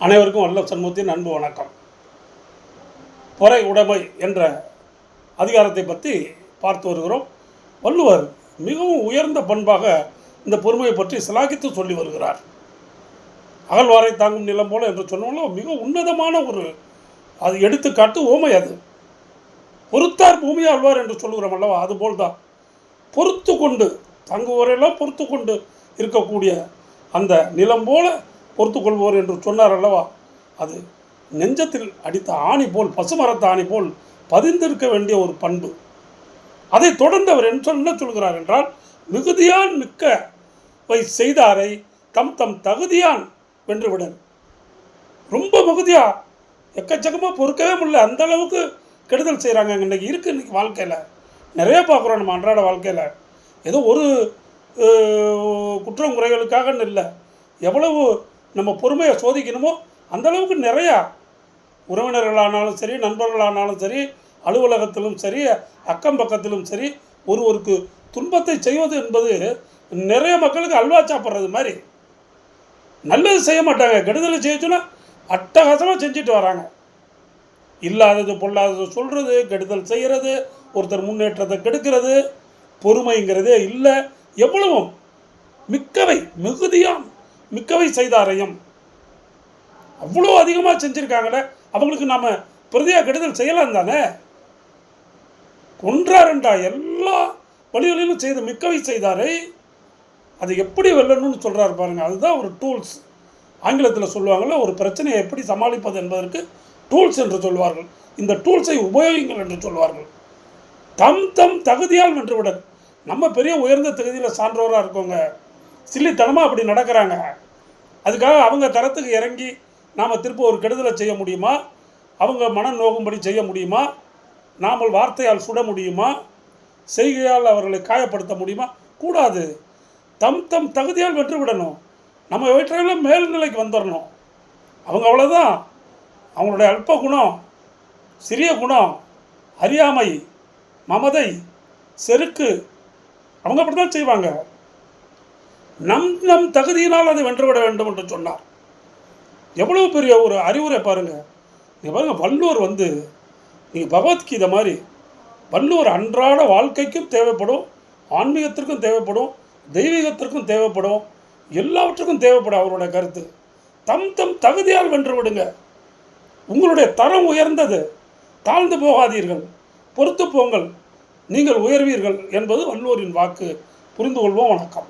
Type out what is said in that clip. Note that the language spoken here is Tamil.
அனைவருக்கும் வல்ல சண்முகத்தின் அன்பு வணக்கம். பொறை உடைமை என்ற அதிகாரத்தை பற்றி பார்த்து வருகிறோம். வள்ளுவர் மிகவும் உயர்ந்த பண்பாக இந்த பொறுமையை பற்றி சிலாகித்து சொல்லி வருகிறார். அகழ்வாரை தாங்கும் நிலம் போல என்று சொன்னாலும் மிக உன்னதமான ஒரு அது எடுத்துக்காட்டு ஓமை. அது பொறுத்தார் பூமி ஆழ்வார் என்று சொல்லுகிறோம் அல்லவா, அதுபோல் தான் பொறுத்து கொண்டு தங்குவரையெல்லாம் பொறுத்து கொண்டு இருக்கக்கூடிய அந்த நிலம் போல பொறுத்து கொள்வோர் என்று சொன்னார் அல்லவா, அது நெஞ்சத்தில் அடித்த ஆணி போல், பசுமரத்த ஆணி போல் பதிந்திருக்க வேண்டிய ஒரு பண்பு. அதை தொடர்ந்து அவர் என்ன சொல்கிறார் என்றால், மிகுதியான் மிக்கவை செய்தாரை தம் தம் தகுதியான் வென்றுவிடன். ரொம்ப மிகுதியா எக்கச்சக்கமாக பொறுக்கவே முடியல, அந்த அளவுக்கு கெடுதல் செய்கிறாங்க. இன்றைக்கி இருக்குது. இன்றைக்கி வாழ்க்கையில் நிறைய பார்க்குறோம். நம்ம அன்றாட வாழ்க்கையில் ஏதோ ஒரு குற்றம் குறைகளுக்காகன்னு இல்லை, எவ்வளவு நம்ம பொறுமையை சோதிக்கணுமோ அந்தளவுக்கு நிறையா உறவினர்களானாலும் சரி, நண்பர்களானாலும் சரி, அலுவலகத்திலும் சரி, அக்கம் பக்கத்திலும் சரி, ஒருவருக்கு துன்பத்தை செய்வது என்பது நிறைய மக்களுக்கு அல்வா சாப்பிட்றது மாதிரி. நல்லது செய்ய மாட்டாங்க, கெடுதலை செய்யச்சுன்னா அட்டகாசமாக செஞ்சுட்டு வராங்க. இல்லாதது பொல்லாதது சொல்கிறது, கெடுதல் செய்கிறது, ஒருத்தர் முன்னேற்றத்தை கெடுக்கிறது, பொறுமைங்கிறதே இல்லை. எவ்வளவும் மிக்கவை மிகுதியான் மிக்கவை செய்தாரையும் அவ்வளோ அதிகமாக செஞ்சுருக்காங்களே, அவங்களுக்கு நாம் பிரதியாக கெடுதல் செய்யலாம் தானே. கொன்றாருண்டா எல்லா வழிகளிலும் செய்த மிக்கவை செய்தாரை அது எப்படி வெல்லணும்னு சொல்கிறாரு பாருங்கள். அதுதான் ஒரு டூல்ஸ். ஆங்கிலத்தில் சொல்லுவாங்கள்ல, ஒரு பிரச்சனையை எப்படி சமாளிப்பது என்பதற்கு டூல்ஸ் என்று சொல்வார்கள். இந்த டூல்ஸை உபயோகிங்கள் என்று சொல்வார்கள். தம் தம் தகுதியால் வென்றுவிடன். நம்ம பெரிய உயர்ந்த தகுதியில் சான்றோராக இருக்கோங்க, சில்லித்தனமாக அப்படி நடக்கிறாங்க. அதுக்காக அவங்க தரத்துக்கு இறங்கி நாம் திரும்ப ஒரு கெடுதலை செய்ய முடியுமா? அவங்க மனம் நோகும்படி செய்ய முடியுமா? நாம் வார்த்தையால் சுட முடியுமா? செய்கையால் அவர்களை காயப்படுத்த முடியுமா? கூடாது. தம் தம் தகுதியால் வென்று விடணும். நம்ம வீட்டில் மேல்நிலைக்கு வந்துடணும். அவங்க அவ்வளோதான். அவங்களுடைய அல்ப குணம், சிறிய குணம், அறியாமை, மமதை, செருக்கு, அவங்க அப்படி தான் செய்வாங்க. நம் தகுதியினால் அதை வென்றுவிட வேண்டும் என்று சொன்னார். எவ்வளோ பெரிய ஒரு அறிவுரை பாருங்கள். நீங்கள் பாருங்கள், வள்ளுவர் நீங்கள் பகவத்கீதை மாதிரி வள்ளுவர் அன்றாட வாழ்க்கைக்கும் தேவைப்படும், ஆன்மீகத்திற்கும் தேவைப்படும், தெய்வீகத்திற்கும் தேவைப்படும், எல்லாவற்றுக்கும் தேவைப்படும் அவருடைய கருத்து. தம் தம் தகுதியால் வென்று விடுங்க. உங்களுடைய தரம் உயர்ந்தது, தாழ்ந்து போகாதீர்கள், பொறுத்து போங்கள், நீங்கள் உயர்வீர்கள் என்பது வள்ளுவரின் வாக்கு. புரிந்து கொள்வோம். வணக்கம்.